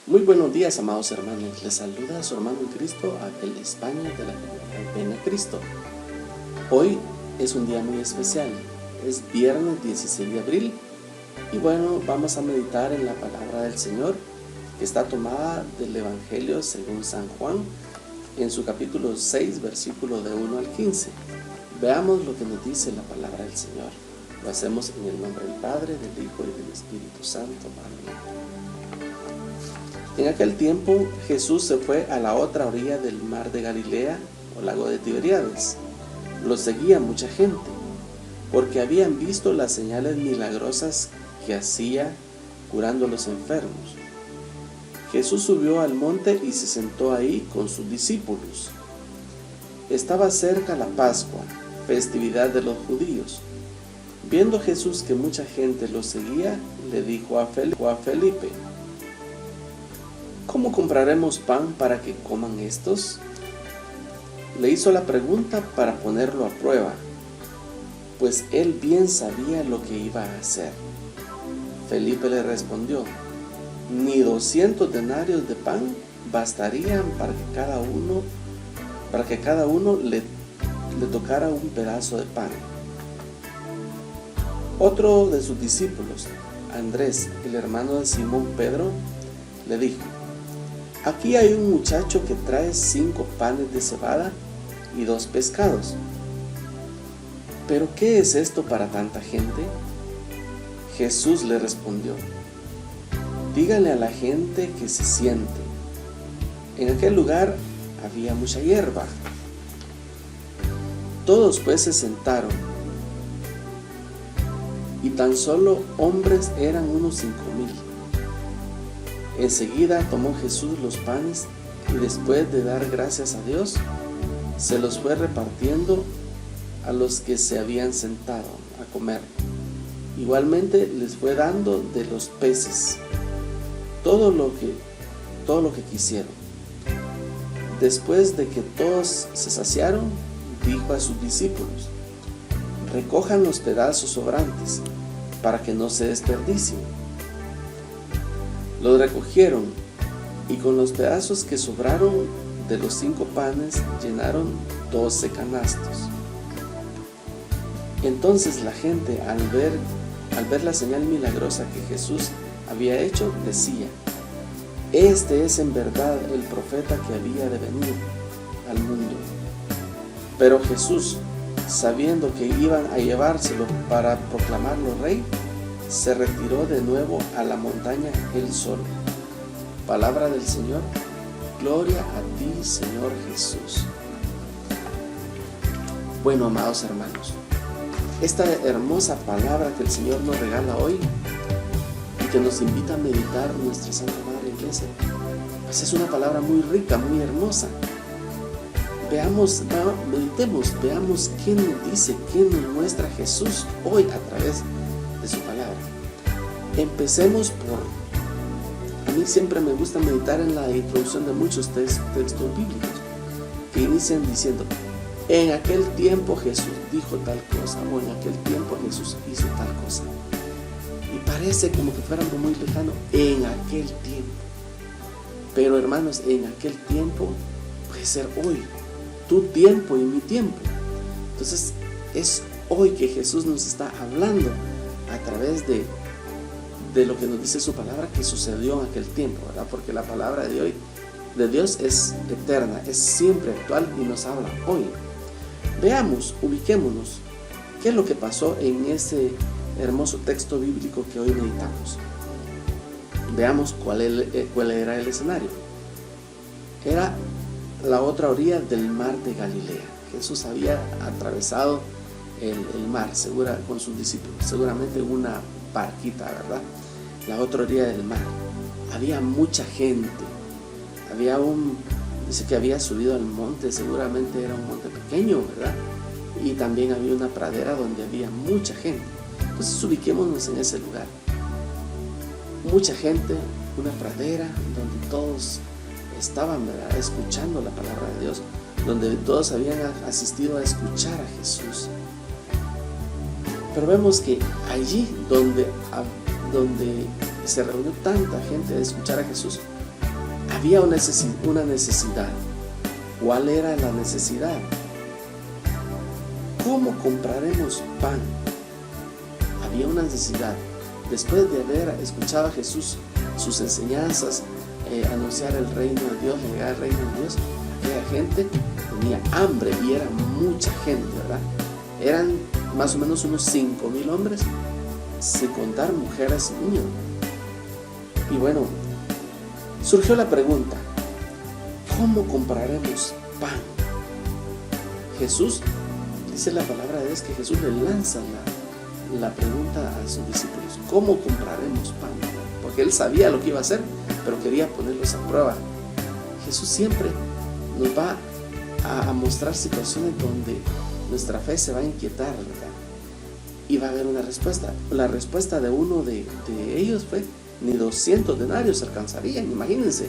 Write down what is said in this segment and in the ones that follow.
Muy buenos días, amados hermanos. Les saluda su hermano en Cristo, Abel España, de la comunidad Ven a Cristo. Hoy es un día muy especial. Es viernes 16 de abril. Y bueno, vamos a meditar en la palabra del Señor, que está tomada del Evangelio según San Juan, en su capítulo 6, versículo de 1 al 15. Veamos lo que nos dice la palabra del Señor. Lo hacemos en el nombre del Padre, del Hijo y del Espíritu Santo. Amén. En aquel tiempo Jesús se fue a la otra orilla del mar de Galilea, o lago de Tiberíades. Lo seguía mucha gente, porque habían visto las señales milagrosas que hacía curando a los enfermos. Jesús subió al monte y se sentó ahí con sus discípulos. Estaba cerca la Pascua, festividad de los judíos. Viendo Jesús que mucha gente lo seguía, le dijo a Felipe: ¿cómo compraremos pan para que coman estos? Le hizo la pregunta para ponerlo a prueba, pues él bien sabía lo que iba a hacer. Felipe le respondió: ni 200 denarios de pan bastarían para que cada uno le tocara un pedazo de pan. Otro de sus discípulos, Andrés, el hermano de Simón Pedro, le dijo: aquí hay un muchacho que trae 5 panes de cebada y 2 pescados. ¿Pero qué es esto para tanta gente? Jesús le respondió: díganle a la gente que se siente. En aquel lugar había mucha hierba. Todos pues se sentaron, y tan solo hombres eran unos 5,000. Enseguida tomó Jesús los panes y después de dar gracias a Dios, se los fue repartiendo a los que se habían sentado a comer. Igualmente les fue dando de los peces todo lo que quisieron. Después de que todos se saciaron, dijo a sus discípulos: recojan los pedazos sobrantes para que no se desperdicien. Los recogieron y con los pedazos que sobraron de los 5 panes llenaron 12 canastos. Entonces la gente, al ver la señal milagrosa que Jesús había hecho, decía: este es en verdad el profeta que había de venir al mundo. Pero Jesús, sabiendo que iban a llevárselo para proclamarlo rey, se retiró de nuevo a la montaña él solo. Palabra del Señor. Gloria a ti, Señor Jesús. Bueno, amados hermanos, esta hermosa palabra que el Señor nos regala hoy y que nos invita a meditar nuestra Santa Madre Iglesia, pues es una palabra muy rica, muy hermosa. Meditemos, veamos qué nos dice, qué nos muestra Jesús hoy a través de su palabra. Empecemos a mí siempre me gusta meditar en la introducción de muchos textos bíblicos que inician diciendo: en aquel tiempo Jesús dijo tal cosa, o en aquel tiempo Jesús hizo tal cosa. Y parece como que fuera algo muy lejano, en aquel tiempo. Pero hermanos, en aquel tiempo puede ser hoy, tu tiempo y mi tiempo. Entonces es hoy que Jesús nos está hablando a través de lo que nos dice su palabra que sucedió en aquel tiempo, ¿verdad? Porque la palabra de Dios es eterna, es siempre actual y nos habla hoy. Veamos, ubiquémonos, qué es lo que pasó en ese hermoso texto bíblico que hoy meditamos. Veamos cuál era el escenario. Era la otra orilla del mar de Galilea. Jesús había atravesado el mar con sus discípulos, seguramente en una barquita, ¿verdad? La otra orilla del mar. Había mucha gente. Dice que había subido al monte, seguramente era un monte pequeño, ¿verdad? Y también había una pradera donde había mucha gente. Entonces ubiquémonos en ese lugar. Mucha gente, una pradera donde todos estaban, ¿verdad?, escuchando la palabra de Dios, donde todos habían asistido a escuchar a Jesús. Pero vemos que allí donde se reunió tanta gente a escuchar a Jesús, había una necesidad. ¿Cuál era la necesidad? ¿Cómo compraremos pan? Había una necesidad. Después de haber escuchado a Jesús, sus enseñanzas, anunciar el reino de Dios, llegar al reino de Dios, aquella gente tenía hambre y era mucha gente, ¿verdad? Eran más o menos unos 5,000 hombres, sin contar mujeres y niños. Y bueno, surgió la pregunta, ¿cómo compraremos pan? Jesús, dice la palabra de Dios que Jesús le lanza la pregunta a sus discípulos, ¿cómo compraremos pan? Porque él sabía lo que iba a hacer, pero quería ponerlos a prueba. Jesús siempre nos va a mostrar situaciones donde nuestra fe se va a inquietar, ¿verdad? Y va a haber una respuesta. La respuesta de uno de ellos fue, ni 200 denarios alcanzarían. Imagínense,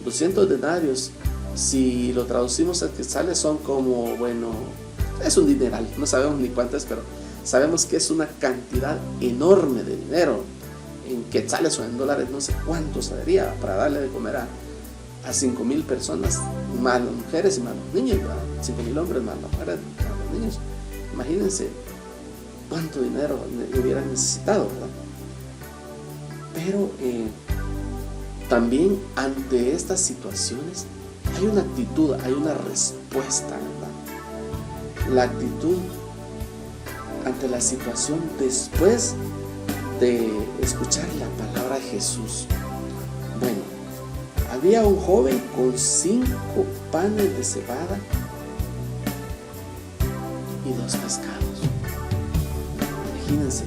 200 denarios, si lo traducimos al quetzales, son como, bueno, es un dineral, no sabemos ni cuánto es, pero sabemos que es una cantidad enorme de dinero. En quetzales o en dólares, no sé cuánto saldría para darle de comer a 5,000 personas, más las mujeres y más los niños, ¿verdad? 5,000 hombres más las mujeres, más los niños. Imagínense cuánto dinero hubieran necesitado, ¿verdad? Pero también ante estas situaciones hay una actitud, hay una respuesta, ¿verdad? La actitud ante la situación después de escuchar la palabra de Jesús. Bueno, había un joven con 5 panes de cebada y 2 pescados. Imagínense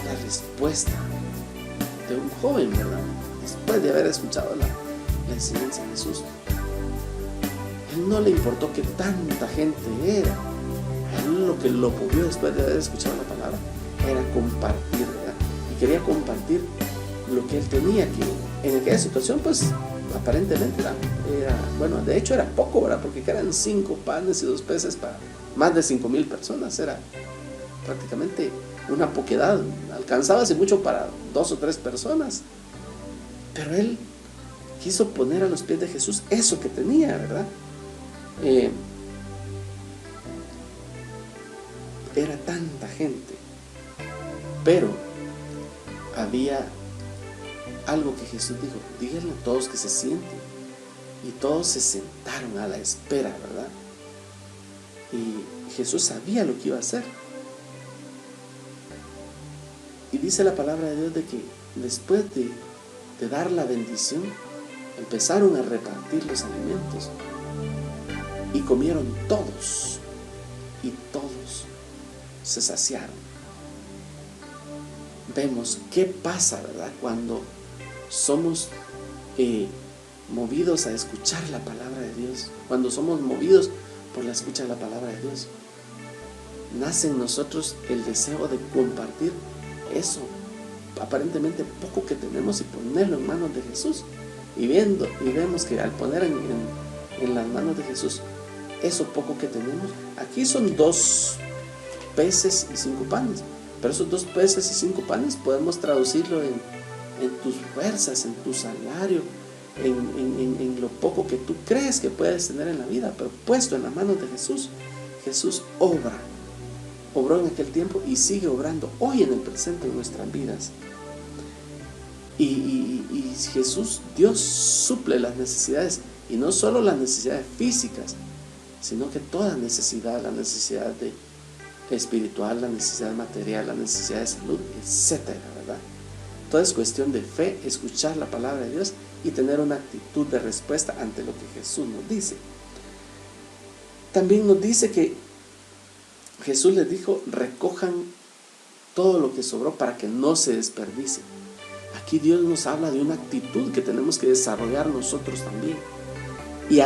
la respuesta de un joven, ¿verdad? Después de haber escuchado la enseñanza de Jesús. A él no le importó que tanta gente era. A él lo que lo movió después de haber escuchado la palabra era compartir, ¿verdad? Y quería compartir lo que él tenía, que en aquella situación pues aparentemente era bueno, de hecho era poco, ¿verdad? Porque eran 5 panes y 2 peces para más de 5,000 personas, era prácticamente una poquedad, alcanzaba así mucho para 2 o 3 personas, pero él quiso poner a los pies de Jesús eso que tenía, ¿verdad? Era tanta gente, pero había algo que Jesús dijo, díganle a todos que se sienten, y todos se sentaron a la espera, ¿verdad? Y Jesús sabía lo que iba a hacer. Y dice la palabra de Dios de que después de dar la bendición, empezaron a repartir los alimentos y comieron todos, y todos se saciaron. Vemos qué pasa, ¿verdad? Cuando somos movidos a escuchar la palabra de Dios, cuando somos movidos por la escucha de la palabra de Dios, nace en nosotros el deseo de compartir eso aparentemente poco que tenemos y ponerlo en manos de Jesús, y vemos que al poner en las manos de Jesús eso poco que tenemos, aquí son 2 peces y 5 panes, pero esos 2 peces y 5 panes podemos traducirlo en tus fuerzas, en tu salario, en lo poco que tú crees que puedes tener en la vida, pero puesto en las manos de Jesús. Jesús obró en aquel tiempo y sigue obrando hoy en el presente en nuestras vidas. Y Jesús, Dios suple las necesidades, y no solo las necesidades físicas, sino que toda necesidad, la necesidad espiritual, la necesidad material, la necesidad de salud, etcétera, ¿verdad? Todo es cuestión de fe, escuchar la palabra de Dios y tener una actitud de respuesta ante lo que Jesús nos dice. También nos dice que Jesús les dijo, recojan todo lo que sobró para que no se desperdicie. Aquí Dios nos habla de una actitud que tenemos que desarrollar nosotros también, y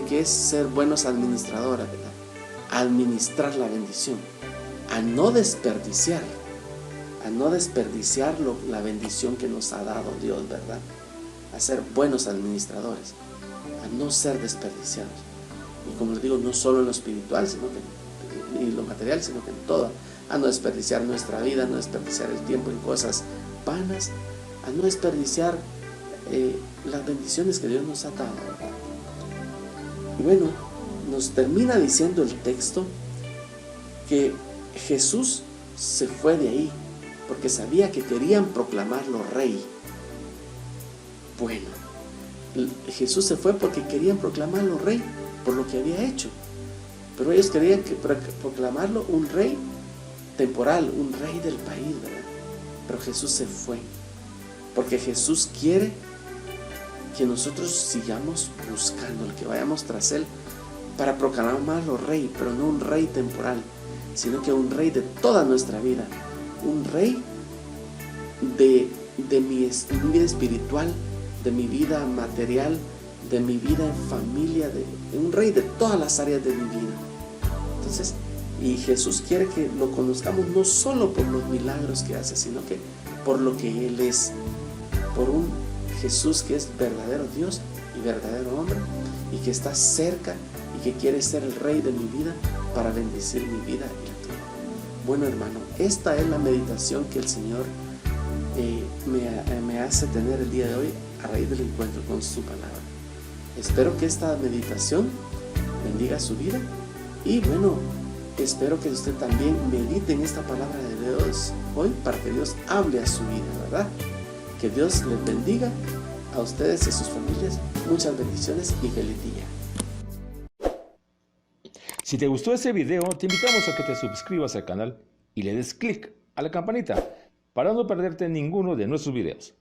que es ser buenos administradores, ¿verdad? Administrar la bendición, a no desperdiciar la bendición que nos ha dado Dios, ¿verdad? A ser buenos administradores, a no ser desperdiciados. Y como les digo, no solo en lo espiritual, y lo material, sino que en todo. A no desperdiciar nuestra vida, a no desperdiciar el tiempo en cosas vanas, a no desperdiciar las bendiciones que Dios nos ha dado. Y bueno, nos termina diciendo el texto que Jesús se fue de ahí porque sabía que querían proclamarlo rey. Bueno, Jesús se fue porque querían proclamarlo rey por lo que había hecho, pero ellos querían proclamarlo un rey temporal, un rey del país, ¿verdad? Pero Jesús se fue porque Jesús quiere que nosotros sigamos buscándolo, que vayamos tras Él para proclamarlo rey, pero no un rey temporal, sino que un rey de toda nuestra vida, un rey de mi vida espiritual, de mi vida material, de mi vida en familia, un rey de todas las áreas de mi vida. Entonces, y Jesús quiere que lo conozcamos no solo por los milagros que hace, sino que por lo que Él es, por un Jesús que es verdadero Dios y verdadero hombre, y que está cerca y que quiere ser el rey de mi vida para bendecir mi vida y la tuya. Bueno, hermano, esta es la meditación que el Señor me hace tener el día de hoy a raíz del encuentro con su palabra. Espero que esta meditación bendiga su vida y bueno, espero que usted también medite en esta palabra de Dios hoy para que Dios hable a su vida, ¿verdad? Que Dios les bendiga a ustedes y a sus familias. Muchas bendiciones y feliz día. Si te gustó este video, te invitamos a que te suscribas al canal y le des clic a la campanita para no perderte ninguno de nuestros videos.